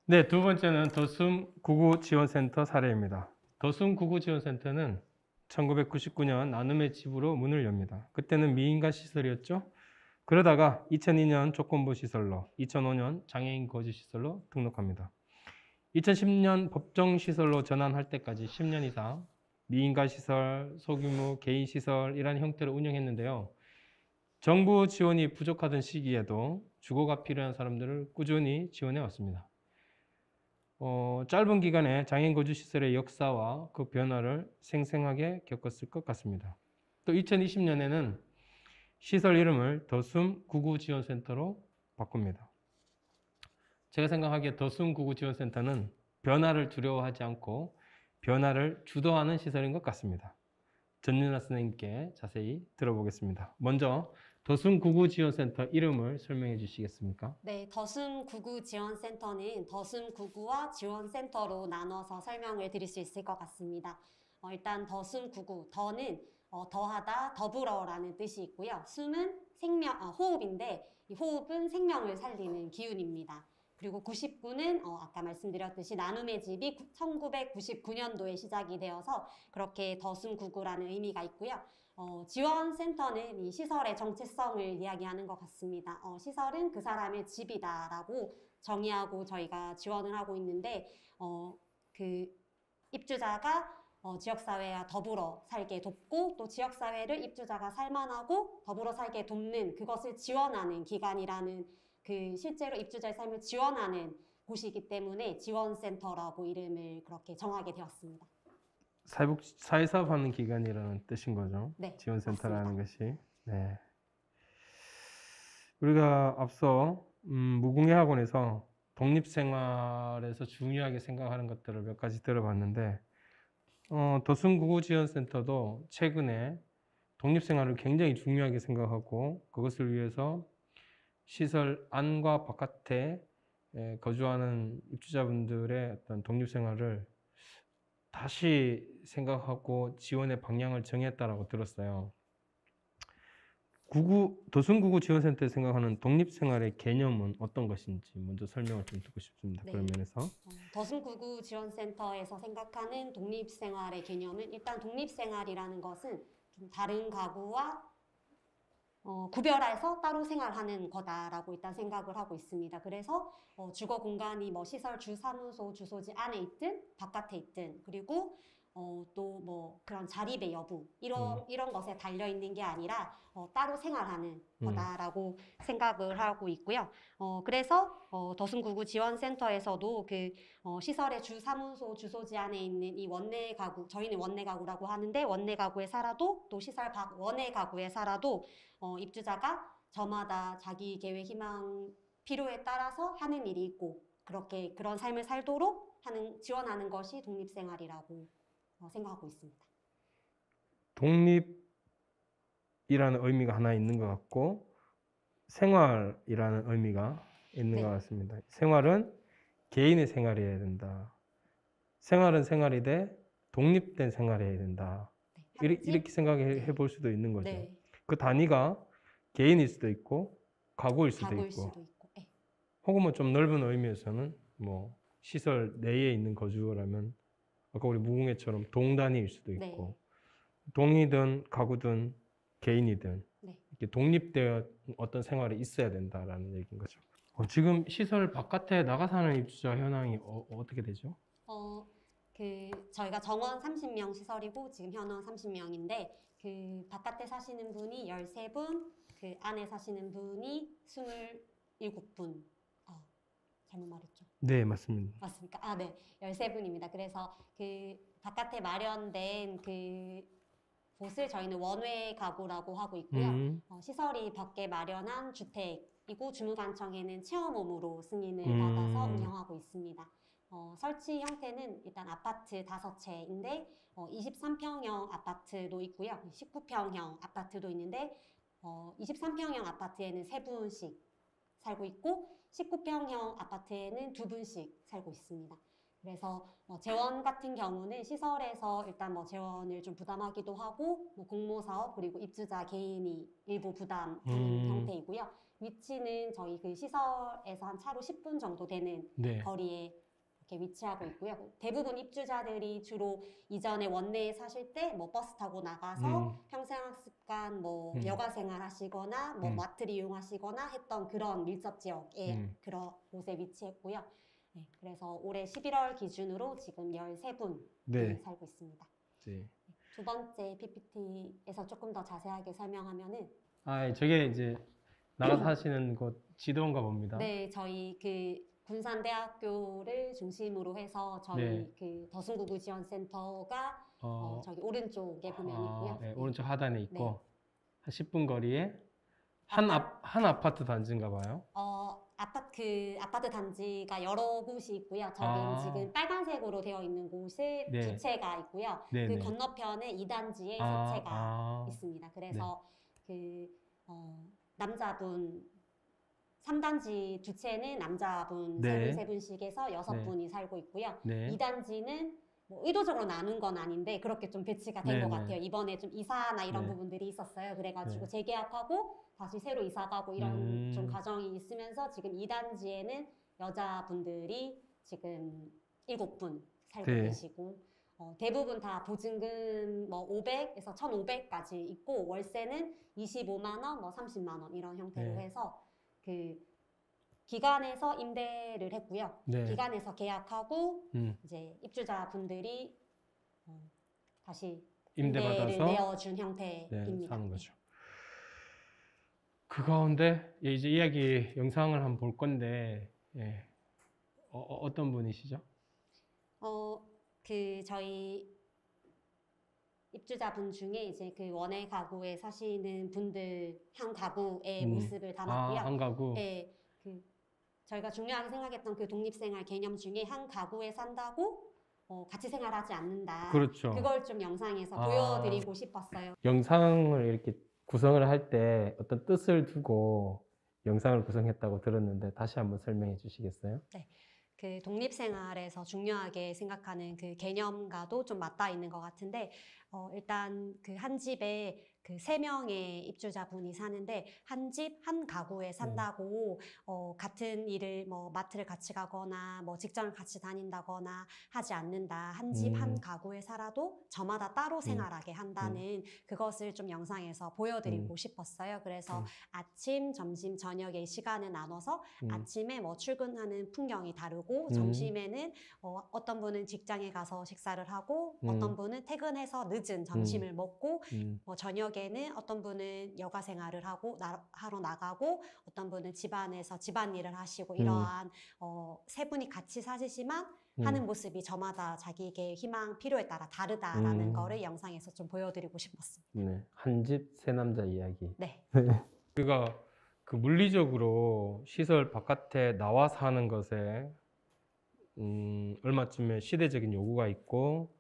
네, 두 번째는 도숨 구구지원센터 사례입니다. 도숨 구구지원센터는 1999년 나눔의 집으로 문을 엽니다. 그때는 미인가 시설이었죠. 그러다가 2002년 조건부 시설로, 2005년 장애인 거주 시설로 등록합니다. 2010년 법정 시설로 전환할 때까지 10년 이상 미인가 시설, 소규모 개인 시설이라는 형태로 운영했는데요. 정부 지원이 부족하던 시기에도 주거가 필요한 사람들을 꾸준히 지원해 왔습니다. 짧은 기간에 장애인 거주 시설의 역사와 그 변화를 생생하게 겪었을 것 같습니다. 또 2020년에는 시설 이름을 더숨 구구지원센터로 바꿉니다. 제가 생각하기에 더숨 구구지원센터는 변화를 두려워하지 않고 변화를 주도하는 시설인 것 같습니다. 전윤아 선생님께 자세히 들어보겠습니다. 먼저 더숨 구구지원센터 이름을 설명해 주시겠습니까? 네, 더숨 구구 지원센터는 더숨 구구와 지원센터로 나눠서 설명을 드릴 수 있을 것 같습니다. 일단 더숨 구구, 더는 더하다, 더불어라는 뜻이 있고요. 숨은 호흡인데 이 호흡은 생명을 살리는 기운입니다. 그리고 99는 아까 말씀드렸듯이 나눔의 집이 1999년도에 시작이 되어서 그렇게 더숨 구구라는 의미가 있고요. 지원센터는 이 시설의 정체성을 이야기하는 것 같습니다. 시설은 그 사람의 집이다라고 정의하고 저희가 지원을 하고 있는데, 그 입주자가 지역사회와 더불어 살게 돕고 또 지역사회를 입주자가 살만하고 더불어 살게 돕는 그것을 지원하는 기관이라는 그 실제로 입주자의 삶을 지원하는 곳이기 때문에 지원센터라고 이름을 그렇게 정하게 되었습니다. 사회사업하는 기관이라는 뜻인 거죠. 네, 지원센터라는 맞습니다. 것이. 네. 우리가 앞서 무궁화학원에서 독립생활에서 중요하게 생각하는 것들을 몇 가지 들어봤는데 도순구구지원센터도 최근에 독립생활을 굉장히 중요하게 생각하고 그것을 위해서 시설 안과 바깥에 거주하는 입주자분들의 어떤 독립생활을 다시 생각하고 지원의 방향을 정했다라고 들었어요. 도순구구 지원센터에 생각하는 독립생활의 개념은 어떤 것인지 먼저 설명을 좀 듣고 싶습니다. 네. 그런 면에서. 더숨구구 지원센터에서 생각하는 독립생활의 개념은 일단 독립생활이라는 것은 좀 다른 가구와 구별해서 따로 생활하는 거다라고 일단 생각을 하고 있습니다. 그래서 주거 공간이 뭐 시설 주사무소 주소지 안에 있든 바깥에 있든 그리고 또 뭐 그런 자립의 여부 이런 것에 달려 있는 게 아니라 따로 생활하는 거다라고 생각을 하고 있고요. 그래서 더순구구 지원센터에서도 그 시설의 주사무소 주소지 안에 있는 이 원내 가구, 저희는 원내 가구라고 하는데 원내 가구에 살아도 또 시설 밖 원내 가구에 살아도 입주자가 저마다 자기 계획, 희망, 필요에 따라서 하는 일이 있고 그렇게 그런 삶을 살도록 지원하는 것이 독립생활이라고 생각하고 있습니다. 독립이라는 의미가 하나 있는 것 같고 생활이라는 의미가 있는 것 같습니다. 생활은 개인의 생활이어야 된다. 생활은 생활이되 독립된 생활이어야 된다. 이렇게 생각해 볼 수도 있는 거죠. 네. 그 단위가 개인일 수도 있고 가구일 수도 있고 혹은 뭐 좀 넓은 의미에서는 뭐 시설 내에 있는 거주라면 아까 우리 무궁회처럼 동단위일 수도 있고 동이든 가구든 개인이든 이렇게 독립되어 어떤 생활이 있어야 된다라는 얘기인 거죠. 지금 시설 바깥에 나가 사는 입주자 현황이 어떻게 되죠? 저희가 정원 30명 시설이고 지금 현원 30명인데 그 바깥에 사시는 분이 13분, 그 안에 사시는 분이 27분. 잘못 말했죠? 네, 맞습니다. 맞습니까? 아, 네. 13분입니다. 그래서 그 바깥에 마련된 그 곳을 저희는 원외 가구라고 하고 있고요. 시설이 밖에 마련한 주택이고 주무관청에는 체험홈으로 승인을 받아서 운영하고 있습니다. 설치 형태는 일단 아파트 5채인데 23평형 아파트도 있고요. 19평형 아파트도 있는데 23평형 아파트에는 3분씩 살고 있고 19평형 아파트에는 2분씩 살고 있습니다. 그래서 재원 같은 경우는 시설에서 일단 뭐 재원을 좀 부담하기도 하고 뭐 공모사업 그리고 입주자 개인이 일부 부담하는 형태이고요. 위치는 저희 그 시설에서 한 차로 10분 정도 되는 네. 거리에 이렇게 위치하고 있고요. 대부분 입주자들이 주로 이전에 원내에 사실 때 뭐 버스 타고 나가서 평생학습관 뭐 여가 생활 하시거나 뭐 마트를 이용하시거나 했던 그런 밀접 지역에 그런 곳에 위치했고요. 네, 그래서 올해 11월 기준으로 지금 13분 네. 살고 있습니다. 네. 두 번째 PPT에서 조금 더 자세하게 설명하면은 저게 이제 나가서 하시는 곳 지도인가 봅니다. 네, 저희 그 군산대학교를 중심으로 해서 저희 네. 그 더순구구지원센터가 저기 오른쪽에 보면 있고요. 네, 오른쪽 하단에 있고 네. 한 10분 거리에 한 아파트 단지인가 봐요. 아파트 단지가 여러 곳이 있고요. 저기는 지금 빨간색으로 되어 있는 곳에 네. 두 채가 있고요. 네, 그 네. 건너편에 2단지에 아, 세 채가 아. 있습니다. 그래서 남자분 3단지 두 채는 남자분 네. 세 분씩 해서 6분이 살고 있고요. 네. 2단지는 뭐 의도적으로 나눈 건 아닌데 그렇게 좀 배치가 된 것 같아요. 이번에 좀 이사나 이런 부분들이 있었어요. 그래가지고 재계약하고 다시 새로 이사 가고 이런 좀 과정이 있으면서 지금 2단지에는 여자분들이 지금 7분 살고 네. 계시고 대부분 다 보증금 뭐 500에서 1,500까지 있고 월세는 25만 원, 뭐 30만 원 이런 형태로 네. 해서 그 기관에서 임대를 했고요. 네. 기관에서 계약하고 이제 입주자분들이 다시 임대를 임대받아서 내어준 네, 형태입니다. 사는 거죠. 그 가운데 이제 이야기 영상을 한번 볼 건데 어떤 분이시죠? 그 저희 입주자분 중에 이제 그 원예 가구에 사시는 분들 한 가구의 모습을 담았고요. 한 가구. 네, 그 저희가 중요하게 생각했던 그 독립생활 개념 중에 한 가구에 산다고 같이 생활하지 않는다. 그렇죠. 그걸 좀 영상에서 보여드리고 싶었어요. 영상을 이렇게 구성을 할 때 어떤 뜻을 두고 영상을 구성했다고 들었는데 다시 한번 설명해 주시겠어요? 네. 그 독립생활에서 중요하게 생각하는 그 개념과도 좀 맞닿아 있는 것 같은데, 일단 그 한 집에 그 3명의 입주자분이 사는데 한 집 한 가구에 산다고 같은 일을 뭐 마트를 같이 가거나 뭐 직장을 같이 다닌다거나 하지 않는다. 한 집 한 가구에 살아도 저마다 따로 생활하게 한다는 그것을 좀 영상에서 보여드리고 싶었어요. 그래서 아침, 점심, 저녁의 시간을 나눠서 아침에 뭐 출근하는 풍경이 다르고 점심에는 어떤 분은 직장에 가서 식사를 하고 어떤 분은 퇴근해서 늦은 점심을 먹고 뭐 저녁에는 어떤 분은 여가 생활을 하고 하러 나가고 어떤 분은 집안에서 집안일을 하시고 이러한 세 분이 같이 사시지만 하는 모습이 저마다 자기에게 희망, 필요에 따라 다르다라는 거를 영상에서 좀 보여드리고 싶었습니다. 네, 한 집 세 남자 이야기. 네. 우리가 그 물리적으로 시설 바깥에 나와 사는 것에 얼마쯤에 시대적인 요구가 있고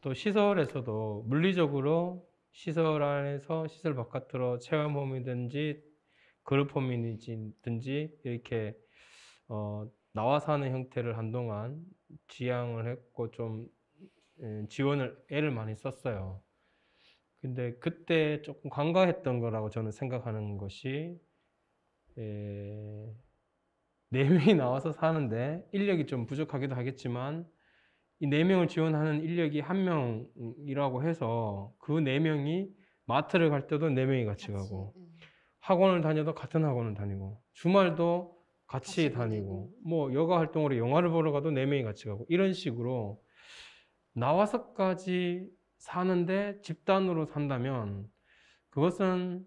또 시설에서도 물리적으로 시설 안에서 시설 바깥으로 체험홈이든지 그룹홈이든지 이렇게 나와 사는 형태를 한동안 지향을 했고 좀 애를 많이 썼어요. 근데 그때 조금 간과했던 거라고 저는 생각하는 것이 4명이 나와서 사는데 인력이 좀 부족하기도 하겠지만 이 4명을 지원하는 인력이 1명이라고 해서 그 4명이 마트를 갈 때도 4명이 같이 가고 학원을 다녀도 같은 학원을 다니고 주말도 같이 다니고 뭐 여가 활동으로 영화를 보러 가도 4명이 같이 가고 이런 식으로 나와서까지 사는데 집단으로 산다면 그것은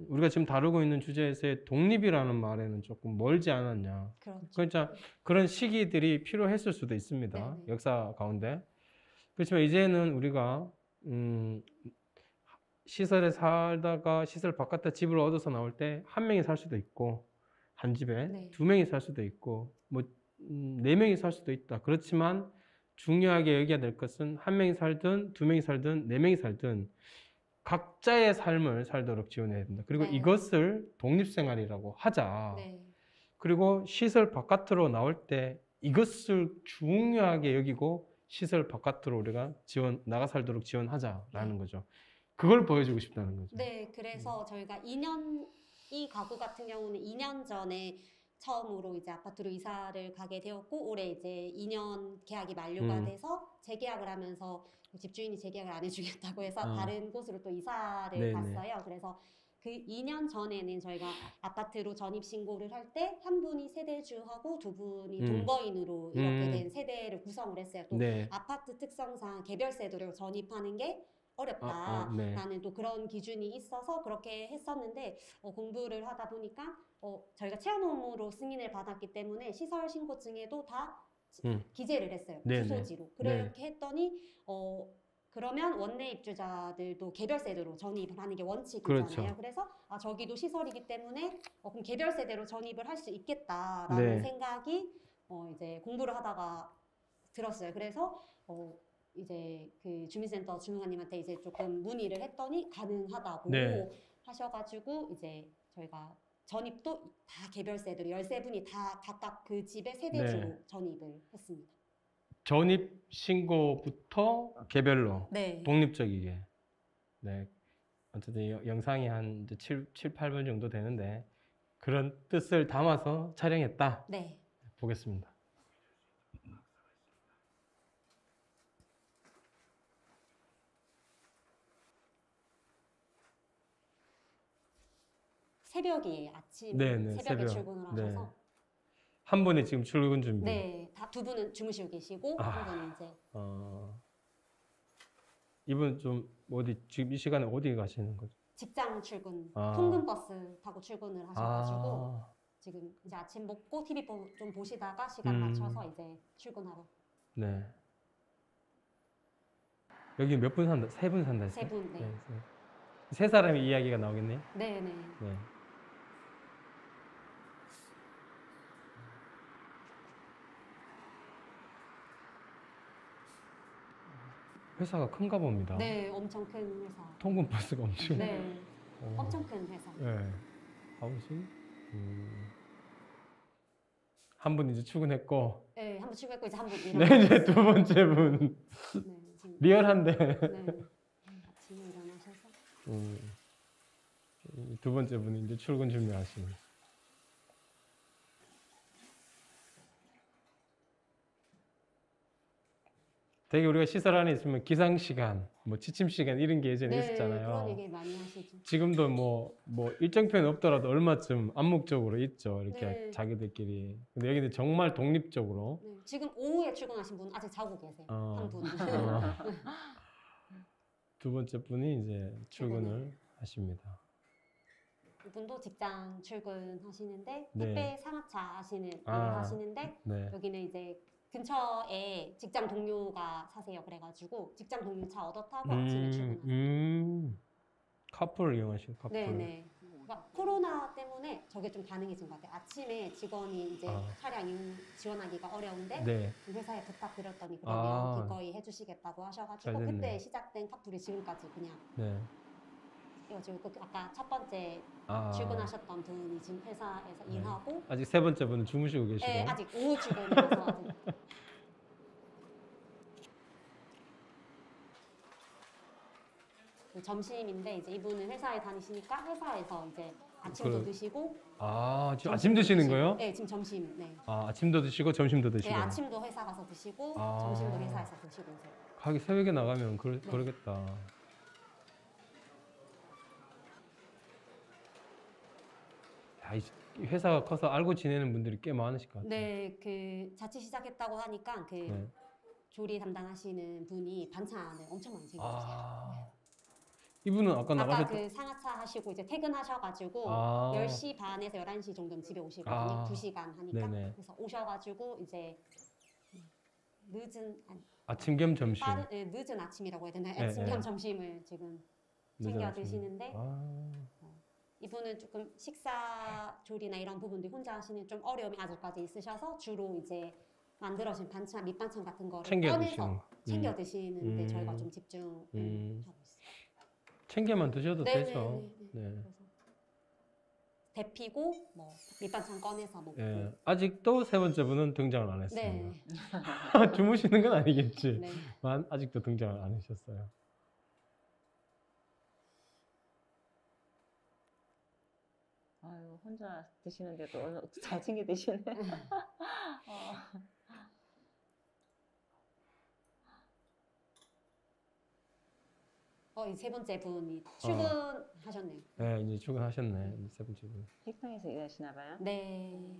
우리가 지금 다루고 있는 주제에서의 독립이라는 말에는 조금 멀지 않았냐. 그렇죠. 그러니까 그런 시기들이 필요했을 수도 있습니다. 네네. 역사 가운데. 그렇지만 이제는 우리가 시설에 살다가 시설 바깥에 집을 얻어서 나올 때 1명이 살 수도 있고 한 집에 네. 2명이 살 수도 있고 뭐 4명이 살 수도 있다. 그렇지만 중요하게 여겨야 될 것은 1명이 살든 2명이 살든 4명이 살든 각자의 삶을 살도록 지원해야 된다. 그리고 네. 이것을 독립생활이라고 하자. 네. 그리고 시설 바깥으로 나올 때 이것을 중요하게 여기고 시설 바깥으로 우리가 나가 살도록 지원하자라는 거죠. 그걸 보여주고 싶다는 거죠. 네, 그래서 저희가 2년 이 가구 같은 경우는 2년 전에 처음으로 이제 아파트로 이사를 가게 되었고 올해 이제 2년 계약이 만료가 돼서 재계약을 하면서 집주인이 재계약을 안 해주겠다고 해서 다른 곳으로 또 이사를 네네. 갔어요. 그래서 그 2년 전에는 저희가 아파트로 전입 신고를 할 때 한 분이 세대주하고 두 분이 동거인으로 이렇게 된 세대를 구성을 했어요. 또 네. 아파트 특성상 개별 세대로 전입하는 게 어렵다라는 네. 또 그런 기준이 있어서 그렇게 했었는데 공부를 하다 보니까 저희가 체험홈으로 승인을 받았기 때문에 시설 신고증에도 다 기재를 했어요. 네네. 주소지로. 그렇게 했더니 그러면 원내 입주자들도 개별 세대로 전입을 하는 게 원칙이잖아요. 그렇죠. 그래서 저기도 시설이기 때문에 그럼 개별 세대로 전입을 할 수 있겠다라는 네. 생각이 이제 공부를 하다가 들었어요. 그래서 이제 그 주민센터 주무관님한테 이제 조금 문의를 했더니 가능하다고 네. 하셔가지고 이제 저희가 전입도 다 개별 세대로 13분이 다 각각 그 집의 세대주로 네. 전입을 했습니다. 전입 신고부터 개별로 네. 독립적이게. 네. 어쨌든 영상이 한 이제 7, 8분 정도 되는데 그런 뜻을 담아서 촬영했다. 네. 보겠습니다. 새벽이에요. 아침 네네, 새벽에 새벽. 출근을 네. 하셔서 한 분이 지금 출근 준비. 네, 다 두 분은 주무시고 계시고 한 분은 이제 이분 좀 지금 이 시간에 어디 가시는 거죠? 직장 출근, 통근버스 타고 출근을 하셔가지고 지금 이제 아침 먹고 TV 좀 보시다가 시간 맞춰서 이제 출근하러. 네. 여기 몇 분 산다? 3분 산다 했어요? 3분, 네. 세 사람의 이야기가 나오겠네요? 네네. 네. 회사가 큰가 봅니다. 네, 엄청 큰 회사. 통근버스가 엄청. 네, 엄청 큰 회사. 네. 아버지? 한 분 이제 출근했고. 네, 한 분 출근했고 이제 한 분 네, 일어나셨어요. 이제 두 번째 분. 네, 지금, 리얼한데. 네, 아침에 일어나셔서. 두 번째 분이 이제 출근 준비하시는. 되게 우리가 시설 안에 있으면 기상 시간, 뭐 지침 시간 이런 게 예전에 네, 있었잖아요. 그런 얘기 많이 하시죠. 지금도 뭐 일정 표현 없더라도 얼마쯤 암묵적으로 있죠. 이렇게 네. 자기들끼리. 근데 여기는 정말 독립적으로. 네, 지금 오후에 출근하신 분 아직 자고 계세요. 한 분. 두 번째 분이 이제 출근을 하십니다. 이분도 직장 출근하시는데 네. 택배 상하차 하시는 일을 하시는데 네. 여기는 이제 근처에 직장 동료가 사세요. 그래가지고 직장 동료 차 얻어 타고 아침에 출근하세요. 카풀을 이용하시는 카풀. 네네. 그러니까 코로나 때문에 저게 좀 가능해진 것 같아요. 아침에 직원이 이제 차량 지원하기가 어려운데 네. 회사에 부탁드렸더니 그러면 기꺼이 해주시겠다고 하셔가지고 그때 시작된 카풀이 지금까지 그냥 네. 이거 아까 첫 번째 출근하셨던 분이 지금 회사에서 일하고 아직 세 번째 분은 주무시고 계시고. 네, 아직 오후 출근이라서 아직. 점심인데 이제 이분은 회사에 다니시니까 회사에서 이제 아침도 드시고. 지금 아침 드시는 거예요? 네, 지금 점심. 네. 아침도 드시고 점심도 드시고. 네, 아침도 회사 가서 드시고 점심도 회사에서 드시고 이제. 가기 새벽에 나가면 그러겠다. 이 회사가 커서 알고 지내는 분들이 꽤 많으실 것 같아요. 네, 그 자취 시작했다고 하니까 조리 담당하시는 분이 반찬을 엄청 많이 챙겨주세요. 이분은 아까 나가셨던 그 상하차 하시고 이제 퇴근하셔가지고 10시 반에서 11시 정도면 집에 오시거든요. 2시간 하니까. 네네. 그래서 오셔가지고 이제 늦은 아침 겸 점심. 늦은 아침이라고 해야 되나요? 네, 아침 겸 네. 점심을 지금 늦은 챙겨 아침. 드시는데 이분은 조금 식사 조리나 이런 부분들 혼자 하시는 좀 어려움이 아직까지 있으셔서 주로 이제 만들어진 반찬, 밑반찬 같은 거를 꺼내서 챙겨 드시는데 저희가 좀 집중을 하고 있어요. 챙겨만 드셔도 네, 되죠. 네. 그래서 데피고 뭐 밑반찬 꺼내서 먹고. 네. 아직도 세 번째 분은 등장을 안 했습니다. 네. 주무시는 건 아니겠지. 네. 아직도 등장을 안 하셨어요. 아유, 혼자 드시는데도 오늘 잘 챙겨 드시네. 어. 이 세 번째 분이 출근하셨네요. 네, 이제 출근하셨네. 이제 세 번째 분. 식당에서 일하시나 봐요? 네,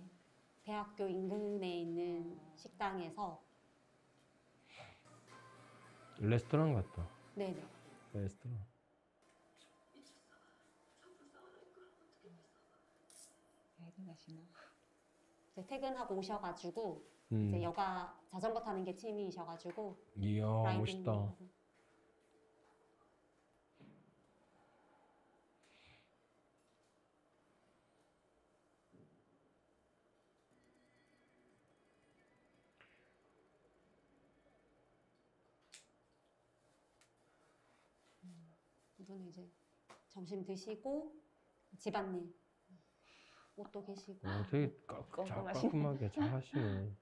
대학교 인근에 있는 식당에서 레스토랑 같다. 네네. 레스토랑. 어디 가시나? 이제 퇴근하고 오셔가지고 이제 음. 여가 자전거 타는 게 취미이셔가지고 이야, 라이딩 멋있다. 하고. 이분은 이제 점심 드시고 집안일 옷도 계시고 되게 꼼꼼하시네. 깔끔하게 잘 하시네.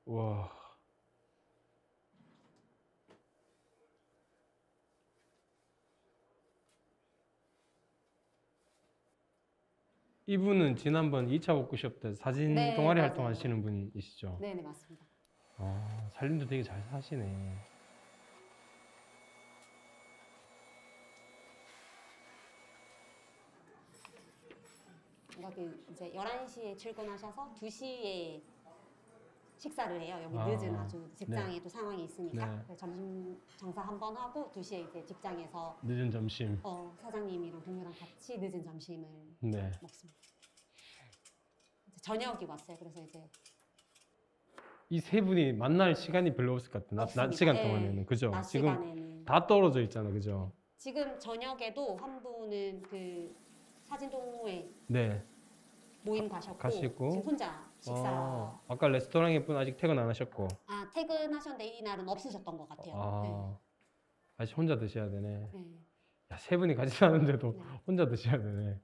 와. 이분은 지난번 2차 워크숍 때 사진 네, 동아리 맞아요. 활동하시는 분이시죠? 네네 맞습니다. 살림도 되게 잘 사시네. 여기 이제 11시에 출근하셔서 2시에 식사를 해요. 여기 아, 늦은 아주 직장에 또 상황이 있으니까 네. 그래서 점심 장사 한번 하고 2시에 이제 직장에서 늦은 점심. 사장님이랑 동료랑 같이 늦은 점심을 네. 먹습니다. 이제 저녁이 왔어요. 그래서 이제 이 세 분이 만날 시간이 별로 없을 것 같아. 낮 없습니다. 시간 네. 동안에는. 그죠? 낮 지금 시간에는 다 떨어져 있잖아. 그죠? 지금 저녁에도 한 분은 그 사진 동호회 네. 모임 가셨고 가시고. 지금 혼자 식사 아까 레스토랑에 분 아직 퇴근 안 하셨고. 퇴근하셨는데 이날은 없으셨던 것 같아요. 아직 혼자 드셔야 되네. 네. 야, 세 분이 같이 사는데도 네. 혼자 드셔야 되네.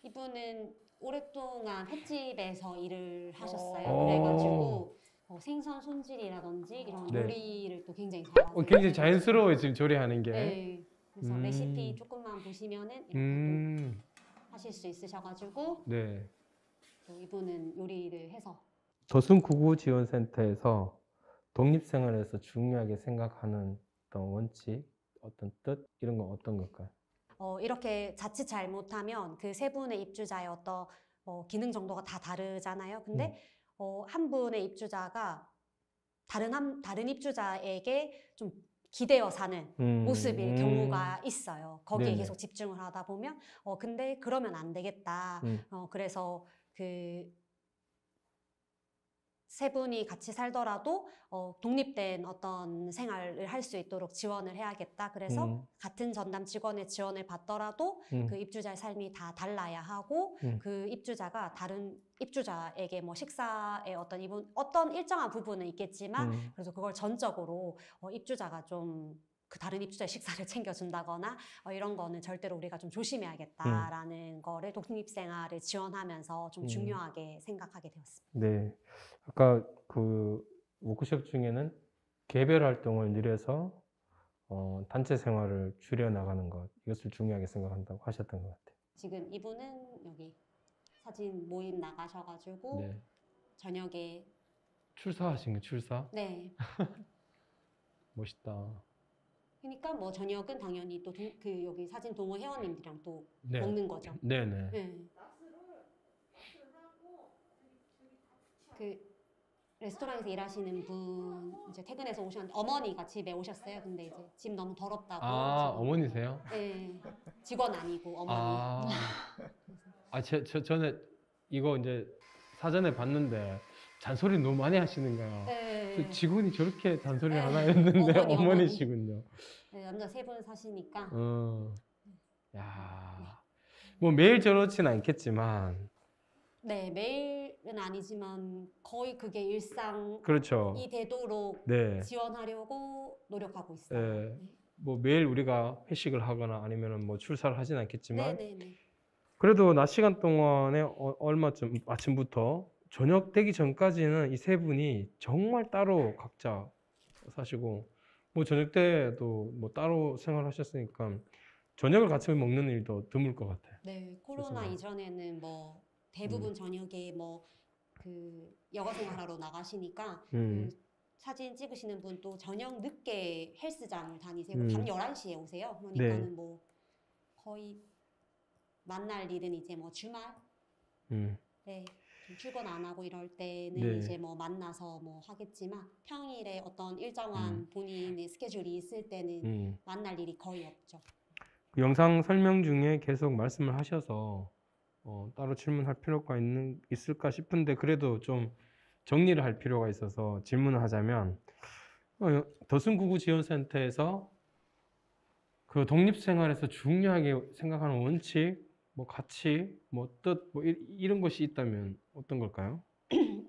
이분은 오랫동안 횟집에서 일을 하셨어요. 오. 그래가지고 생선 손질이라든지 이런 네. 요리를 또 굉장히 잘하세요. 굉장히 자연스러워요, 지금 조리하는 게. 네. 그래서 음. 레시피 조금만 보시면은 이렇게 음, 또 하실 수 있으셔가지고 네. 또 이분은 요리를 해서 도순구구지원센터에서 독립생활에서 중요하게 생각하는 어떤 원칙, 어떤 뜻 이런 건 어떤 걸까요? 이렇게 자칫 잘못하면 그 세 분의 입주자의 어떤 기능 정도가 다 다르잖아요. 근데 한 분의 입주자가 다른 입주자에게 좀 기대어 사는 모습일 경우가 있어요. 거기에 네네. 계속 집중을 하다 보면 근데 그러면 안 되겠다. 그래서 그 세 분이 같이 살더라도 독립된 어떤 생활을 할 수 있도록 지원을 해야겠다. 그래서 같은 전담 직원의 지원을 받더라도 그 입주자의 삶이 다 달라야 하고 그 입주자가 다른 입주자에게 뭐 식사의 어떤 일정한 부분은 있겠지만 그래서 그걸 전적으로 입주자가 좀 그 다른 입주자의 식사를 챙겨준다거나 이런 거는 절대로 우리가 좀 조심해야겠다라는 거를 독립생활을 지원하면서 좀 중요하게 생각하게 되었습니다. 네. 아까 그 워크숍 중에는 개별 활동을 늘려서 단체 생활을 줄여 나가는 것 이것을 중요하게 생각한다고 하셨던 것 같아요. 지금 이분은 여기 사진 모임 나가셔가지고 네. 저녁에 출사하신 거 출사? 네. 멋있다. 그러니까 뭐 저녁은 당연히 또 여기 사진 동호 회원님들이랑 또 네. 먹는 거죠. 네네. 네. 그 레스토랑에서 일하시는 분 이제 퇴근해서 오셨는데 어머니가 집에 오셨어요. 근데 이제 집 너무 더럽다고. 지금. 어머니세요? 네. 직원 아니고 어머니. 전에 이거 이제 사전에 봤는데 잔소리 너무 많이 하시는 거예요. 네. 직원이 저렇게 잔소리를 네. 하나 했는데 어머니. 어머니시군요. 네, 남자 세 분 사시니까. 야, 뭐 매일 저렇진 않겠지만. 네, 매일은 아니지만 거의 그게 일상이 그렇죠. 되도록 네. 지원하려고 노력하고 있어요. 네. 뭐 매일 우리가 회식을 하거나 아니면은 뭐 출사를 하진 않겠지만. 네네네. 그래도 낮 시간 동안에 얼마쯤 아침부터 저녁 되기 전까지는 이 세 분이 정말 따로 각자 사시고 뭐 저녁 때도 뭐 따로 생활하셨으니까 저녁을 같이 먹는 일도 드물 것 같아요. 네, 코로나 그래서- 이전에는 뭐 대부분 저녁에 뭐 그 여가 생활하러 나가시니까 그 사진 찍으시는 분도 저녁 늦게 헬스장을 다니세요. 밤 11시에 오세요. 그러니까는 뭐 거의 만날 일은 이제 뭐 주말 음, 좀 출근 안 하고 이럴 때는 네. 이제 뭐 만나서 뭐 하겠지만 평일에 어떤 일정한 본인의 스케줄이 있을 때는 만날 일이 거의 없죠. 그 영상 설명 중에 계속 말씀을 하셔서 따로 질문할 필요가 있을까 싶은데 그래도 좀 정리를 할 필요가 있어서 질문을 하자면 더순구구지원센터에서 그 독립생활에서 중요하게 생각하는 원칙, 뭐 가치, 뭐 뜻, 뭐 이런 것이 있다면 어떤 걸까요?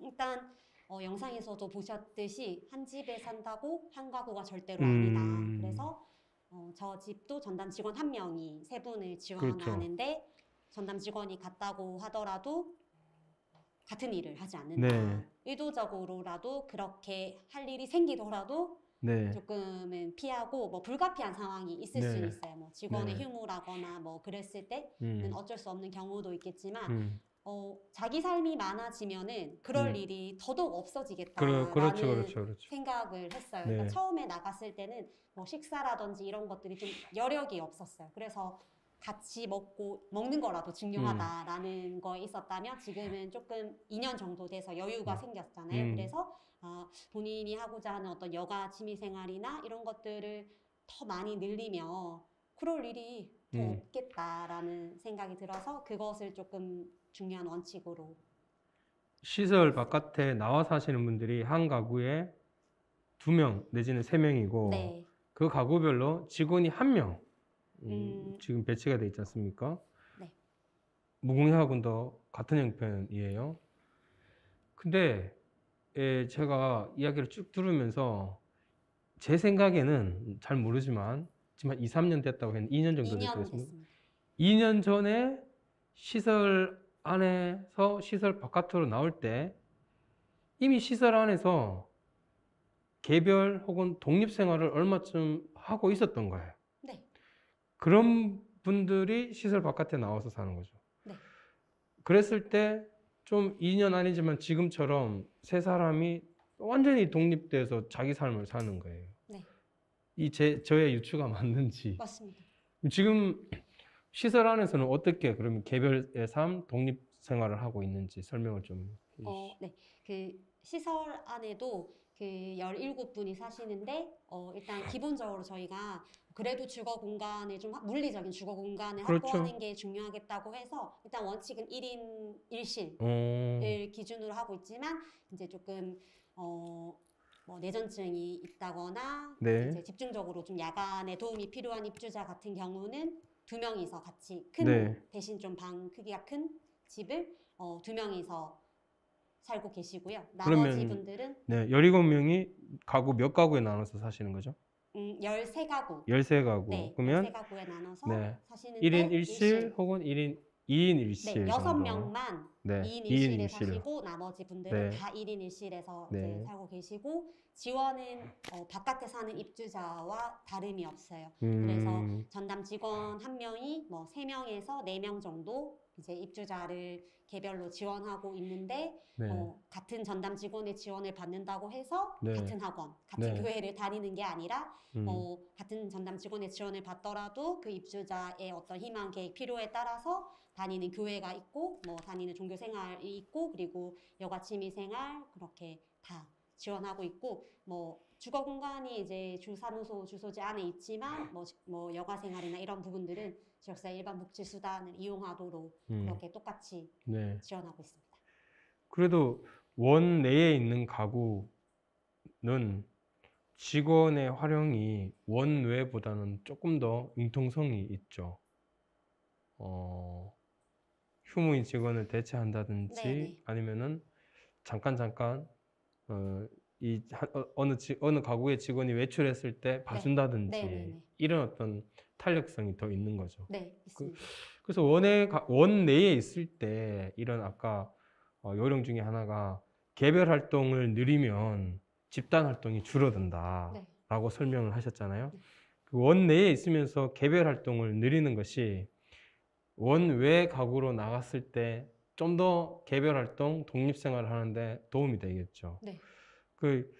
일단 영상에서도 보셨듯이 한 집에 산다고 한 가구가 절대로 아니다. 그래서 저 집도 전담 직원 1명이 3분을 지원하는데 전담 직원이 같다고 하더라도 같은 일을 하지 않는다. 네. 의도적으로라도 그렇게 할 일이 생기더라도 네. 조금은 피하고 뭐 불가피한 상황이 있을 네. 수는 있어요. 뭐 직원의 네. 휴무라거나 뭐 그랬을 때는 어쩔 수 없는 경우도 있겠지만 음. 자기 삶이 많아지면은 그럴 일이 더더욱 없어지겠다라는 그렇죠. 생각을 했어요. 네. 그러니까 처음에 나갔을 때는 뭐 식사라든지 이런 것들이 좀 여력이 없었어요. 그래서 같이 먹는 거라도 중요하다라는 거에 있었다면 지금은 조금 2년 정도 돼서 여유가 생겼잖아요. 그래서 본인이 하고자 하는 어떤 여가 취미 생활이나 이런 것들을 더 많이 늘리면 그럴 일이 더 없겠다라는 생각이 들어서 그것을 조금 중요한 원칙으로. 시설 바깥에 나와 사시는 분들이 한 가구에 2명 내지는 3명이고 네. 그 가구별로 직원이 1명 지금 배치가 돼 있지 않습니까? 네. 무공해학원도 같은 형편이에요. 근데 제가 이야기를 쭉 들으면서 제 생각에는 잘 모르지만 지금 한 2, 3년 됐다고 했는데 2년 정도 2년 됐다고 했습니다. 됐습니다. 2년 전에 시설 안에서 시설 바깥으로 나올 때 이미 시설 안에서 개별 혹은 독립 생활을 얼마쯤 하고 있었던 거예요. 네. 그런 분들이 시설 바깥에 나와서 사는 거죠. 네. 그랬을 때 좀 2년 아니지만 지금처럼 세 사람이 완전히 독립돼서 자기 삶을 사는 거예요. 네. 저의 유추가 맞는지. 맞습니다. 지금 시설 안에서는 어떻게 그러면 개별의 삶, 독립 생활을 하고 있는지 설명을 좀 해주시죠. 네. 그 시설 안에도 그 17분이 사시는데 일단 기본적으로 저희가 그래도 주거 공간을 좀 물리적인 주거 공간을 그렇죠. 확보하는 게 중요하겠다고 해서 일단 원칙은 1인 1실을 기준으로 하고 있지만 이제 조금 뭐 내전증이 있다거나 네. 이제 집중적으로 좀 야간에 도움이 필요한 입주자 같은 경우는 2명이서 같이 대신 좀 방 크기가 큰 집을 2명이서 살고 계시고요. 나머지 분들은 17명이 가구 몇 가구에 나눠서 사시는 거죠? 13가구. 13가구. 네, 그러면 13가구에 나눠서 사시는데 1인 1실 혹은 2인 1실 네, 정도. 6명만 네, 2인 2인 1실에 1실. 사시고 나머지 분들은 네. 다 1인 1실에서 네. 이제 살고 계시고 지원은 바깥에 사는 입주자와 다름이 없어요. 그래서 전담 직원 1명이 뭐 3명에서 4명 정도 이제 입주자를 개별로 지원하고 있는데 같은 전담 직원의 지원을 받는다고 해서 같은 학원, 같은 교회를 다니는 게 아니라 같은 전담 직원의 지원을 받더라도 그 입주자의 어떤 희망, 계획, 필요에 따라서 다니는 교회가 있고 뭐 다니는 종교 생활이 있고 그리고 여가 취미 생활 그렇게 다 지원하고 있고 뭐 주거 공간이 이제 주사무소 주소지 안에 있지만 뭐 여가 생활이나 이런 부분들은 지역사회 일반 복지 수단을 이용하도록 그렇게 똑같이 지원하고 있습니다. 그래도 원 내에 있는 가구는 직원의 활용이 원 외보다는 조금 더 융통성이 있죠. 휴무인 직원을 대체한다든지 아니면은 잠깐 어느 가구의 직원이 외출했을 때 봐준다든지 이런 어떤 탄력성이 더 있는 거죠. 네, 있습니다. 그래서 원 내에 있을 때 이런 아까 요령 중에 하나가 개별 활동을 늘리면 집단 활동이 줄어든다라고 설명을 하셨잖아요. 그 원내에 있으면서 개별 활동을 누리는 것이 원외 가구로 나갔을 때 좀 더 개별 활동, 독립 생활을 하는데 도움이 되겠죠. 네. 그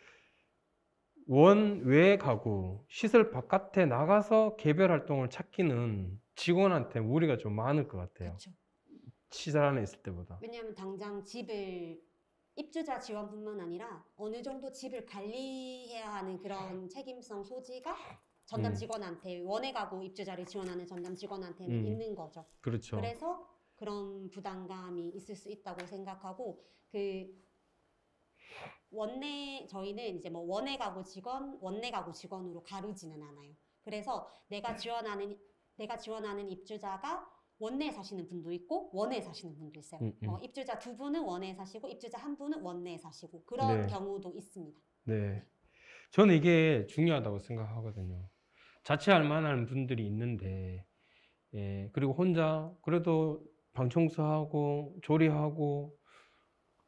원외 가구, 시설 바깥에 나가서 개별 활동을 찾기는 직원한테 무리가 좀 많을 것 같아요. 그렇죠. 시설 안에 있을 때보다. 왜냐하면 당장 집을 입주자 지원뿐만 아니라 어느 정도 집을 관리해야 하는 그런 책임성 소지가 전담 직원한테 원해 가구 입주자를 지원하는 전담 직원한테는 있는 거죠. 그렇죠. 그래서 그런 부담감이 있을 수 있다고 생각하고 그 원내 저희는 이제 뭐 원해 가구 직원, 원내 가구 직원으로 가르지는 않아요. 그래서 내가 지원하는 입주자가 원내에 사시는 분도 있고 원내에 사시는 분도 있어요. 입주자 두 분은 원내에 사시고 입주자 한 분은 원내에 사시고 그런 네. 경우도 있습니다. 네. 저는 이게 중요하다고 생각하거든요. 자취할 만한 분들이 있는데, 예, 그리고 혼자 그래도 방 청소하고 조리하고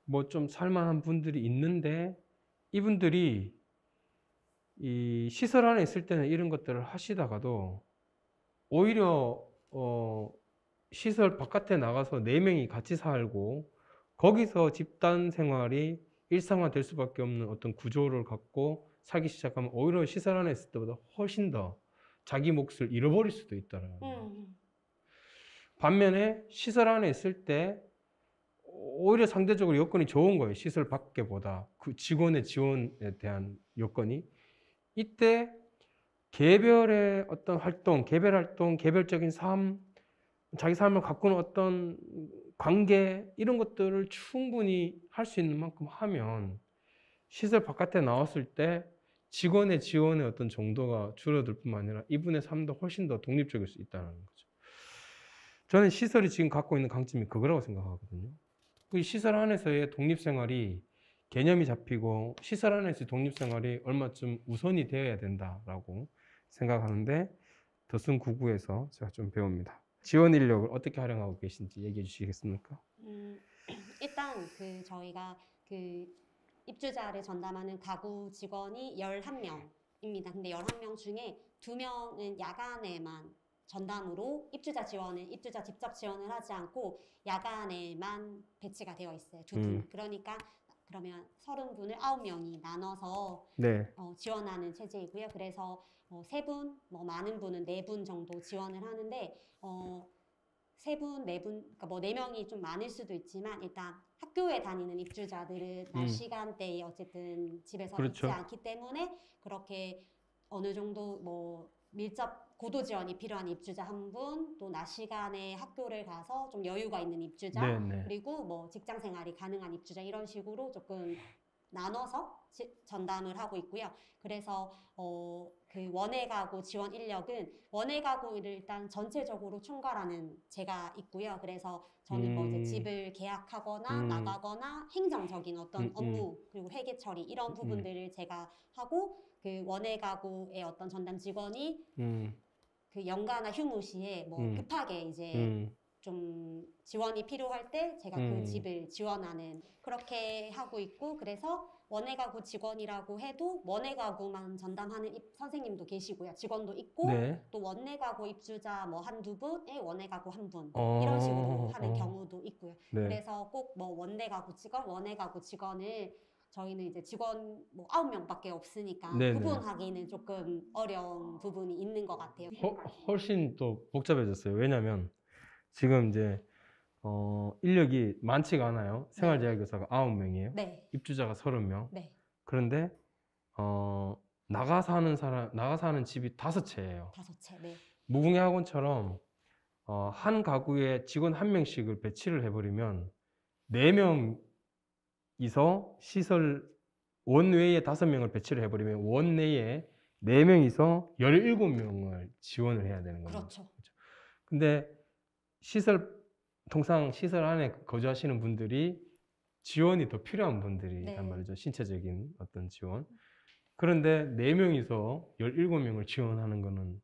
뭐 좀 살만한 분들이 있는데, 이분들이 이 시설 안에 있을 때는 이런 것들을 하시다가도 오히려 시설 바깥에 나가서 4명이 같이 살고 거기서 집단 생활이 일상화 될 수밖에 없는 어떤 구조를 갖고 살기 시작하면 오히려 시설 안에 있을 때보다 훨씬 더 자기 몫을 잃어버릴 수도 있다는 거예요. 반면에 시설 안에 있을 때 오히려 상대적으로 여건이 좋은 거예요. 시설 밖에보다 그 직원의 지원에 대한 여건이. 이때 개별의 어떤 활동, 개별 활동, 개별적인 삶, 자기 삶을 가꾸는 어떤 관계 이런 것들을 충분히 할 수 있는 만큼 하면 시설 바깥에 나왔을 때 직원의 지원의 어떤 정도가 줄어들 뿐만 아니라 이분의 삶도 훨씬 더 독립적일 수 있다는 거죠. 저는 시설이 지금 갖고 있는 강점이 그거라고 생각하거든요. 그 시설 안에서의 독립생활이 개념이 잡히고 시설 안에서의 독립생활이 얼마쯤 우선이 되어야 된다라고 생각하는데 더슨 구구에서 제가 좀 배웁니다. 지원 인력을 어떻게 활용하고 계신지 얘기해 주시겠습니까? 일단 그 저희가 그 입주자를 전담하는 가구 직원이 11명입니다. 근데 11명 중에 2명은 야간에만 전담으로 입주자 직접 지원을 하지 않고 야간에만 배치가 되어 있어요. 2분. 그러니까 그러면 30분을 9명이 나눠서 네. 지원하는 체제이고요. 그래서 3분, 뭐 많은 분은 4분 정도 지원을 하는데 3분, 4분, 그러니까 뭐 4명이 좀 많을 수도 있지만 일단 학교에 다니는 입주자들은 낮 시간대에 어쨌든 집에서 그렇죠. 있지 않기 때문에 그렇게 어느 정도 뭐 고도 지원이 필요한 입주자 한 분, 또 낮 시간에 학교를 가서 좀 여유가 있는 입주자, 네네. 그리고 뭐 직장 생활이 가능한 입주자 이런 식으로 조금 나눠서 전담을 하고 있고요. 그래서 그 원해 가구 지원 인력은 원해 가구를 일단 전체적으로 총괄하는 제가 있고요. 그래서 저는 뭐 이제 집을 계약하거나 나가거나 행정적인 어떤 업무 그리고 회계 처리 이런 부분들을 제가 하고 그 원해 가구의 어떤 전담 직원이 그 연가나 휴무 시에 뭐 급하게 이제 좀 지원이 필요할 때 제가 그 집을 지원하는 그렇게 하고 있고 그래서 원해 가구 직원이라고 해도 원해 가구만 전담하는 선생님도 계시고요. 직원도 있고 네. 또 원해 가구 입주자 뭐 한두 분에 원해 가구 한 분 이런 식으로 하는 경우도 있고요. 네. 그래서 꼭 뭐 원내 가구 직원, 원해 가구 직원을 저희는 이제 직원 뭐 9명밖에 없으니까 네네. 구분하기는 조금 어려운 부분이 있는 것 같아요. 훨씬 또 복잡해졌어요. 왜냐면 지금 이제 인력이 많지가 않아요. 생활재활교사가 9명이에요. 네. 입주자가 30명. 네. 그런데 나가 사는 집이 5채예요. 5채. 네. 무궁화 학원처럼 한 가구에 직원 1명씩을 배치를 해버리면 4명이서 시설 원외에 5명을 배치를 해버리면 원내에 4명이서 17명을 지원을 해야 되는 겁니다. 그렇죠. 근데 통상 시설 안에 거주하시는 분들이 지원이 더 필요한 분들이란 네. 말이죠. 신체적인 어떤 지원. 그런데 4명이서 17명을 지원하는 거는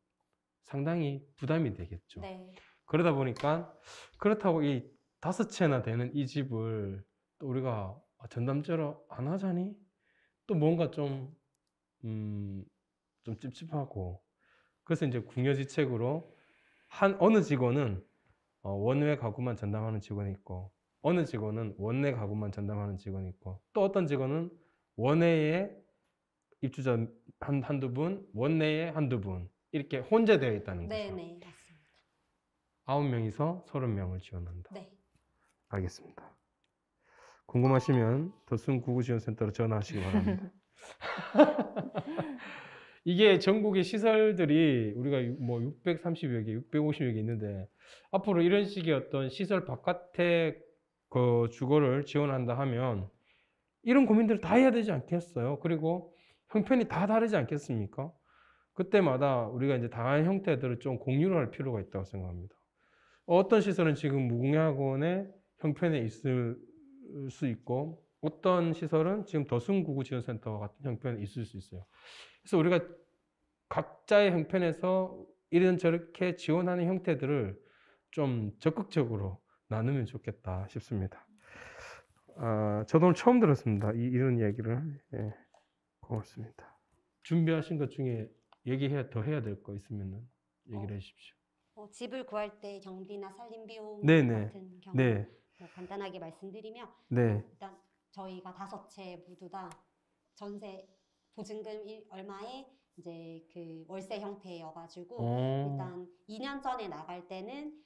상당히 부담이 되겠죠. 네. 그러다 보니까 그렇다고 이 5채나 되는 이 집을 또 우리가 전담제로 안 하자니? 또 뭔가 좀 찝찝하고 그래서 이제 궁여지책으로 어느 직원은 원외 가구만 전담하는 직원이 있고 어느 직원은 원내 가구만 전담하는 직원이 있고 또 어떤 직원은 원외에 입주자 한두 분, 원내에 한두 분 이렇게 혼재되어 있다는 거죠. 네네, 맞습니다. 9명이서 30명을 지원한다. 네. 알겠습니다. 궁금하시면 더순 구구지원센터로 전화하시기 바랍니다. 이게 전국의 시설들이 우리가 뭐 630여 개, 650여 개 있는데 앞으로 이런 식의 어떤 시설 바깥에 그 주거를 지원한다 하면 이런 고민들을 다 해야 되지 않겠어요? 그리고 형편이 다 다르지 않겠습니까? 그때마다 우리가 이제 다양한 형태들을 좀 공유를 할 필요가 있다고 생각합니다. 어떤 시설은 지금 무궁화학원의 형편에 있을 수 있고 어떤 시설은 지금 더순구구지원센터 같은 형편에 있을 수 있어요. 그래서 우리가 각자의 형편에서 이런저렇게 지원하는 형태들을 좀 적극적으로 나누면 좋겠다 싶습니다. 저도 오늘 처음 들었습니다. 이런 이야기를. 예, 고맙습니다. 준비하신 것 중에 더 해야 될 거 있으면 얘기를 해주십시오. 집을 구할 때 경비나 살림 비용 네네. 같은 경우 네, 뭐 간단하게 말씀드리면 네. 일단 저희가 5채 모두 다 전세 보증금 얼마에 이제 그 월세 형태여가지고 일단 2년 전에 나갈 때는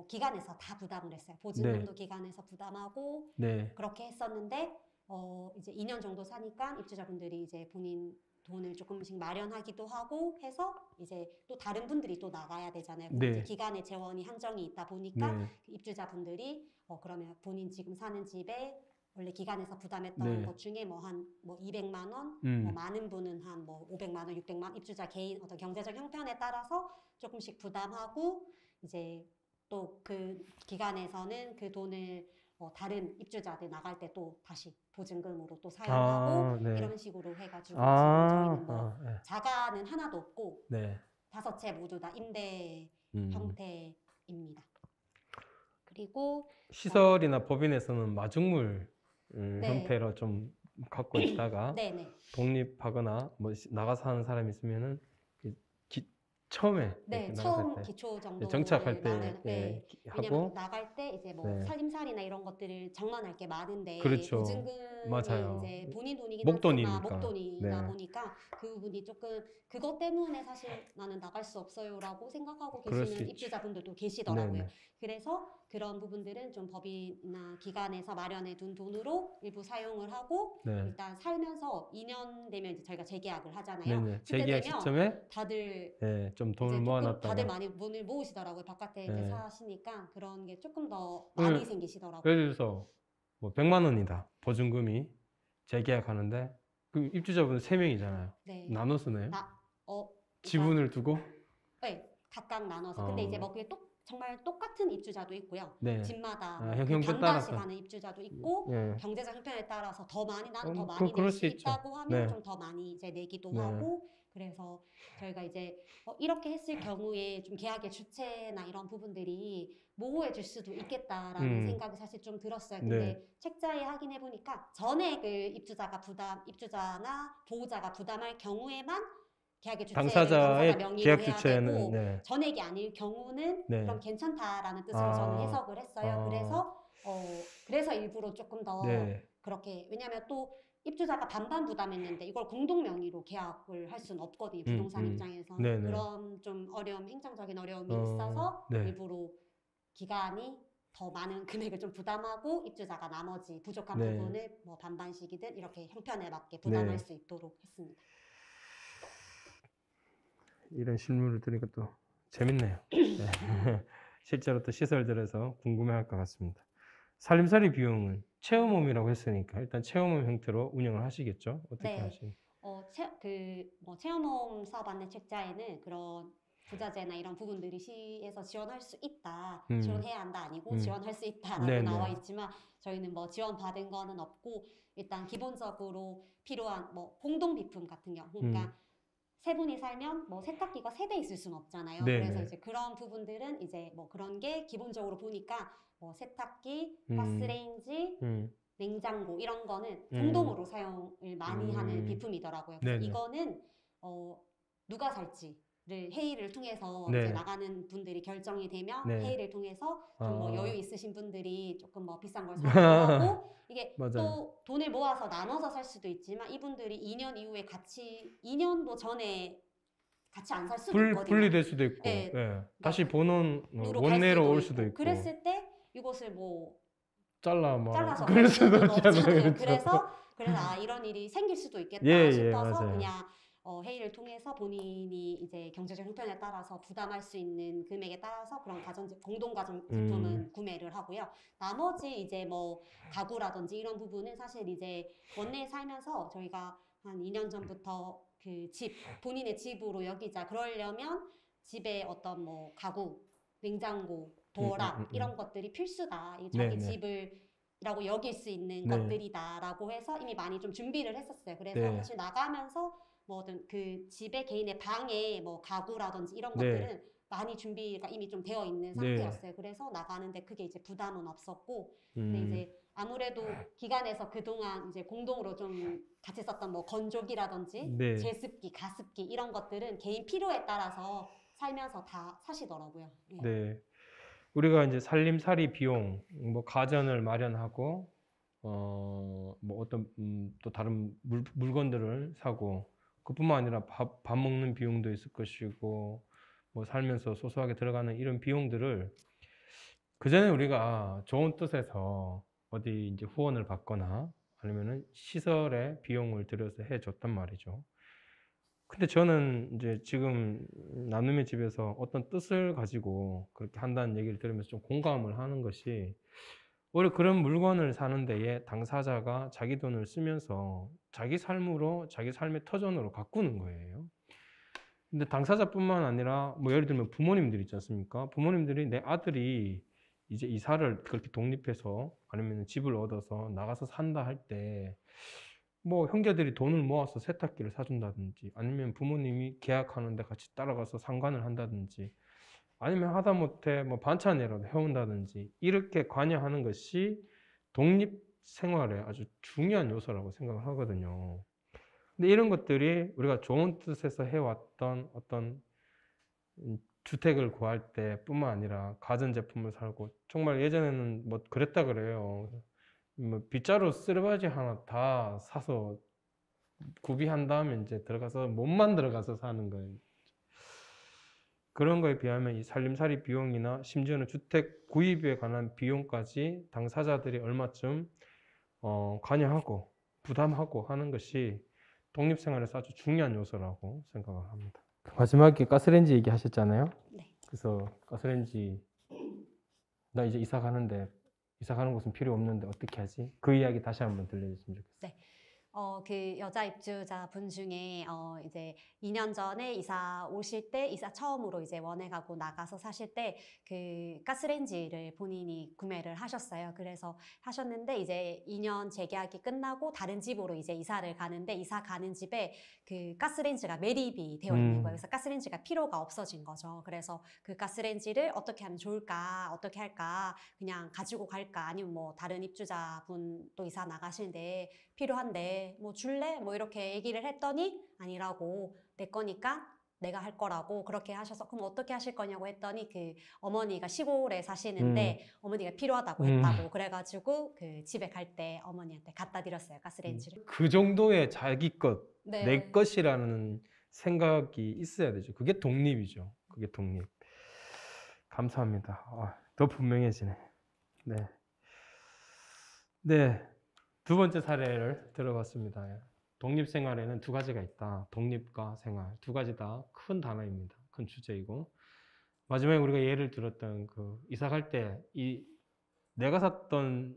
기관에서 다 부담을 했어요. 보증금도 기관에서 부담하고 네, 그렇게 했었는데 이제 2년 정도 사니까 입주자분들이 이제 본인 돈을 조금씩 마련하기도 하고 해서 이제 또 다른 분들이 또 나가야 되잖아요. 네. 이제 기간의 재원이 한정이 있다 보니까 네, 그 입주자분들이 그러면 본인 지금 사는 집에 원래 기간에서 부담했던 네. 것 중에 뭐 200만 원, 뭐 많은 분은 한 뭐 500만 원, 600만 원 입주자 개인 어떤 경제적 형편에 따라서 조금씩 부담하고 이제 또 그 기간에서는 그 돈을 다른 입주자들 나갈 때 또 다시 보증금으로 또 사용하고 네. 이런 식으로 해가지고 지금 저희는 뭐 네. 자가는 하나도 없고 네. 5채 모두 다 임대 형태입니다. 그리고 시설이나 법인에서는 마중물 네. 형태로 좀 갖고 있다가 네네. 독립하거나 뭐 나가서 하는 사람이 있으면은 처음에 네, 이렇게 처음 나갔을 때 기초 정도 정착할 때 네. 하고 왜냐면 나갈 때 이제 뭐 네. 살림살이나 이런 것들을 장만할 게 많은데 그렇죠. 보증금이 맞아요. 이제 본인 돈이긴 목돈이니까. 하지만 목돈이다 네. 보니까 그 부분이 조금 그것 때문에 사실 나는 나갈 수 없어요라고 생각하고 그럴 수 계시는 있지. 입주자분들도 계시더라고요. 네네. 그래서 그런 부분들은 좀 법인이나 기관에서 마련해 둔 돈으로 일부 사용을 하고 네. 일단 살면서 2년 되면 이제 저희가 재계약을 하잖아요. 네네. 그때 재계약 되면 시점에 다들 좀 돈을 이제 조금 모아놨다가 다들 많이 돈을 모으시더라고요. 바깥에 이제 네. 사시니까 그런 게 조금 더 많이 네. 생기시더라고요. 예를 들어서 뭐 100만 원이다. 보증금이 재계약하는데 그 입주자분 3명이잖아요. 네. 나눠서 내요. 일단, 지분을 두고 네, 각각 나눠서. 근데 이제 뭐 그게 정말 똑같은 입주자도 있고요. 네. 집마다 아, 그 형편 반반씩 따라서. 하는 입주자도 있고 예. 경제적 형편에 따라서 더 많이 나는 더 그- 많이 그럴 낼 수 수 있죠. 있다고 하면 네. 좀 더 많이 이제 내기도 네. 하고 그래서 저희가 이제 이렇게 했을 경우에 좀 계약의 주체나 이런 부분들이 모호해 줄 수도 있겠다라는 생각이 사실 좀 들었어요. 근데 네. 책자에 확인해 보니까 전액을 입주자나 보호자가 부담할 경우에만 계약의 주체를 당사자의 명의로 계약 해야 주체는 되고 네. 전액이 아닐 경우는 네. 그럼 괜찮다라는 뜻으로 저는 해석을 했어요. 그래서 일부러 조금 더 네. 그렇게 왜냐하면 또 입주자가 반반 부담했는데 이걸 공동 명의로 계약을 할 수는 없거든요. 부동산 입장에서는 네네. 그런 좀 행정적인 어려움이 어, 있어서 네. 일부러 기간이 더 많은 금액을 좀 부담하고 입주자가 나머지 부족한 네. 부분을 뭐 반반씩이든 이렇게 형편에 맞게 부담할 네. 수 있도록 했습니다. 이런 실물을 들으니까 또 재밌네요. 네. 실제로 또 시설들에서 궁금해할 것 같습니다. 살림살이 비용은 체험홈이라고 했으니까 일단 체험홈 형태로 운영을 하시겠죠? 어떻게 네. 하시는지? 체험홈 사업 안내 책자에는 그런 부자재나 이런 부분들이 시에서 지원할 수 있다, 지원해야 한다 아니고 지원할 수 있다라고 네네. 나와 있지만 저희는 뭐 지원받은 거는 없고 일단 기본적으로 필요한 뭐 공동 비품 같은 경우, 그러니까 세 분이 살면 뭐 세탁기가 3대 있을 수는 없잖아요. 네네. 그래서 이제 그런 부분들은 이제 뭐 그런 게 기본적으로 보니까 뭐 세탁기, 가스레인지, 냉장고 이런 거는 공동으로 사용을 많이 하는 비품이더라고요. 그래서 네네. 이거는 누가 살지 회의를 통해서 네. 이제 나가는 분들이 결정이 되면 네. 회의를 통해서 좀 뭐 아. 여유 있으신 분들이 조금 뭐 비싼 걸 사기도 하고 이게 맞아요. 또 돈을 모아서 나눠서 살 수도 있지만 이분들이 2년 이후에 같이 2년도 전에 같이 안 살 수도 있거든요. 분리될 수도 있고, 네. 예. 다시 본원 으로 갈 원내로 올 수도 수도 있고, 그랬을 때 이것을 뭐 잘라서 잘라서 그럴 갈 수도 수는 없잖아요. 없잖아요. 그렇죠. 그래서 아 이런 일이 생길 수도 있겠다 예, 싶어서 맞아요. 그냥 회의를 통해서 본인이 이제 경제적 형편에 따라서 부담할 수 있는 금액에 따라서 그런 공동 가전제품은 구매를 하고요. 나머지 이제 뭐 가구라든지 이런 부분은 사실 이제 원내에 살면서 저희가 한 2년 전부터 그 본인의 집으로 여기자 그러려면 집에 어떤 뭐 가구, 냉장고, 도어락 이런 것들이 필수다. 이 자기 네, 네. 집을라고 여길 수 있는 네. 것들이다라고 해서 이미 많이 좀 준비를 했었어요. 그래서 네. 사실 나가면서 뭐든 그 집에 개인의 방에 뭐 가구라든지 이런 네. 것들은 많이 준비가 이미 좀 되어 있는 네. 상태였어요. 그래서 나가는데 크게 이제 부담은 없었고, 근데 음, 이제 아무래도 기관에서 그동안 이제 공동으로 좀 같이 썼던 뭐 건조기라든지 네. 제습기, 가습기 이런 것들은 개인 필요에 따라서 살면서 다 사시더라고요. 네. 네. 우리가 이제 살림살이 비용, 뭐 가전을 마련하고, 뭐 어떤 또 다른 물건들을 사고, 그뿐만 아니라 밥 먹는 비용도 있을 것이고, 뭐 살면서 소소하게 들어가는 이런 비용들을 그전에 우리가 좋은 뜻에서 어디 이제 후원을 받거나 아니면은 시설에 비용을 들여서 해줬단 말이죠. 근데 저는 이제 지금 나눔의 집에서 어떤 뜻을 가지고 그렇게 한다는 얘기를 들으면서 좀 공감을 하는 것이, 오히려 그런 물건을 사는 데에 당사자가 자기 돈을 쓰면서 자기 삶으로, 자기 삶의 터전으로 가꾸는 거예요. 근데 당사자뿐만 아니라 뭐 예를 들면 부모님들 있지 않습니까? 부모님들이 내 아들이 이제 이사를 그렇게 독립해서 아니면 집을 얻어서 나가서 산다 할 때 뭐 형제들이 돈을 모아서 세탁기를 사준다든지 아니면 부모님이 계약하는데 같이 따라가서 상관을 한다든지 아니면 하다못해 뭐 반찬이라도 해온다든지 이렇게 관여하는 것이 독립 생활의 아주 중요한 요소라고 생각을 하거든요. 근데 이런 것들이 우리가 좋은 뜻에서 해왔던 어떤 주택을 구할 때 뿐만 아니라 가전제품을 살고, 정말 예전에는 뭐 그랬다 그래요. 뭐 빗자루 쓰레바지 하나 다 사서 구비한 다음에 이제 들어가서 몸만 들어가서 사는 거예요. 그런 거에 비하면 이 살림살이 비용이나 심지어는 주택 구입에 관한 비용까지 당사자들이 얼마쯤 관여하고 부담하고 하는 것이 독립생활에서 아주 중요한 요소라고 생각을 합니다. 마지막에 가스레인지 얘기하셨잖아요. 네. 그래서 가스레인지 나 이제 이사 가는데 이사 가는 곳은 필요 없는데 어떻게 하지? 그 이야기 다시 한번 들려주시면 좋겠어요. 네. 그 여자 입주자 분 중에 이제 2년 전에 이사 오실 때 이사 처음으로 이제 원해 가고 나가서 사실 때 그 가스레인지를 본인이 구매를 하셨어요. 그래서 하셨는데 이제 2년 재계약이 끝나고 다른 집으로 이제 이사를 가는데 이사 가는 집에 그 가스레인지가 매립이 되어 있는 거예요. 그래서 가스레인지가 필요가 없어진 거죠. 그래서 그 가스레인지를 어떻게 하면 좋을까? 어떻게 할까? 그냥 가지고 갈까? 아니면 뭐 다른 입주자분 또 이사 나가시는데 필요한데 뭐 줄래? 뭐 이렇게 얘기를 했더니 아니라고, 내 거니까 내가 할 거라고 그렇게 하셔서, 그럼 어떻게 하실 거냐고 했더니 그 어머니가 시골에 사시는데 어머니가 필요하다고 했다고 그래가지고 그 집에 갈 때 어머니한테 갖다 드렸어요, 가스레인지를. 그 정도의 자기 것, 네. 내 것이라는 생각이 있어야 되죠. 그게 독립이죠. 그게 독립. 감사합니다. 더 분명해지네. 네. 네. 두 번째 사례를 들어봤습니다. 독립생활에는 두 가지가 있다. 독립과 생활. 두 가지 다 큰 단어입니다. 큰 주제이고. 마지막에 우리가 예를 들었던 그 이사 갈 때 내가 샀던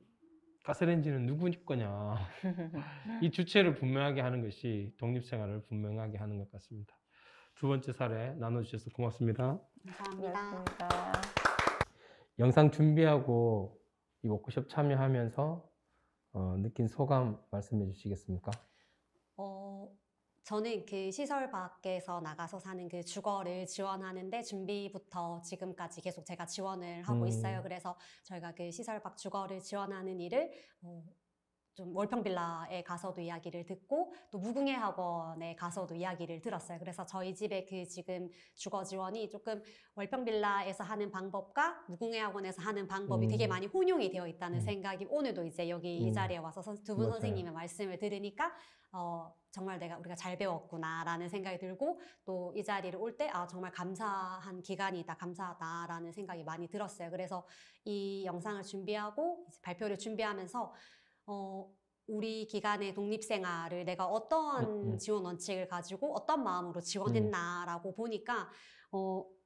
가스레인지는 누구 거냐. 이 주체를 분명하게 하는 것이 독립생활을 분명하게 하는 것 같습니다. 두 번째 사례 나눠주셔서 고맙습니다. 감사합니다. 고맙습니다. 영상 준비하고 이 워크숍 참여하면서 느낀 소감 말씀해 주시겠습니까? 저는 그 시설 밖에서 나가서 사는 그 주거를 지원하는데 준비부터 지금까지 계속 제가 지원을 하고 있어요. 그래서 저희가 그 시설 밖 주거를 지원하는 일을 좀 월평 빌라에 가서도 이야기를 듣고 또 무궁화 학원에 가서도 이야기를 들었어요. 그래서 저희 집에 그 지금 주거 지원이 조금 월평 빌라에서 하는 방법과 무궁화 학원에서 하는 방법이 되게 많이 혼용이 되어 있다는 생각이 오늘도 이제 여기 이 자리에 와서 두 분 맞아요. 선생님의 말씀을 들으니까 정말 우리가 잘 배웠구나라는 생각이 들고 또 이 자리를 올 때 정말 감사한 기간이다, 감사하다라는 생각이 많이 들었어요. 그래서 이 영상을 준비하고 이제 발표를 준비하면서 우리 기관의 독립생활을 내가 어떤 지원 원칙을 가지고 어떤 마음으로 지원했나라고 보니까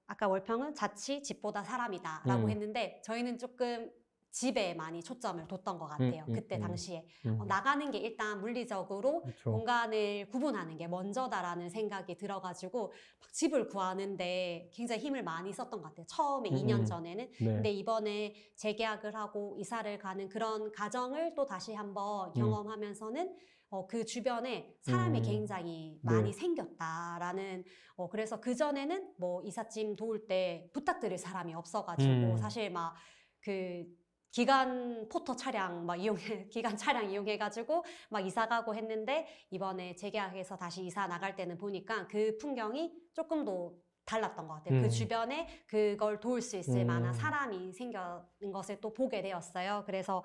아까 월평은 자치, 집보다 사람이다라고 했는데 저희는 조금 집에 많이 초점을 뒀던 것 같아요. 그때 당시에. 나가는 게 일단 물리적으로 그렇죠. 공간을 구분하는 게 먼저다라는 생각이 들어가지고 막 집을 구하는데 굉장히 힘을 많이 썼던 것 같아요. 처음에 2년 전에는. 네. 근데 이번에 재계약을 하고 이사를 가는 그런 과정을 또 다시 한번 경험하면서는 그 주변에 사람이 굉장히 많이 생겼다라는 그래서 그전에는 뭐 이삿짐 도울 때 부탁드릴 사람이 없어가지고 사실 막 그 기관 포터 차량 막 기관 차량 이용해가지고 막 이사 가고 했는데 이번에 재계약해서 다시 이사 나갈 때는 보니까 그 풍경이 조금 더 달랐던 것 같아요. 그 주변에 그걸 도울 수 있을 만한 사람이 생기는 것을 또 보게 되었어요. 그래서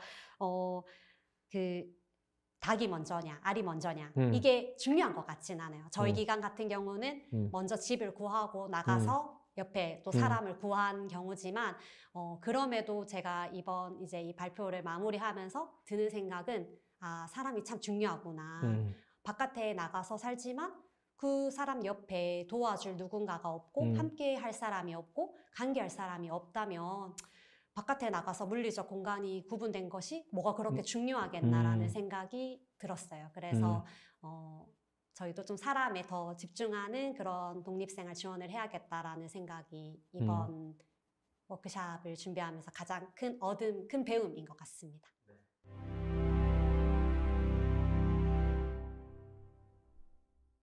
그 닭이 먼저냐, 알이 먼저냐 이게 중요한 것 같진 않아요. 저희 기관 같은 경우는 먼저 집을 구하고 나가서 옆에 또 사람을 구한 경우지만 그럼에도 제가 이번 이제 이 발표를 마무리하면서 드는 생각은 사람이 참 중요하구나. 바깥에 나가서 살지만 그 사람 옆에 도와줄 누군가가 없고 함께 할 사람이 없고 관계할 사람이 없다면 바깥에 나가서 물리적 공간이 구분된 것이 뭐가 그렇게 중요하겠나라는 생각이 들었어요. 그래서 저희도 좀 사람에 더 집중하는 그런 독립생활 지원을 해야겠다라는 생각이 이번 워크샵을 준비하면서 가장 큰 배움인 것 같습니다.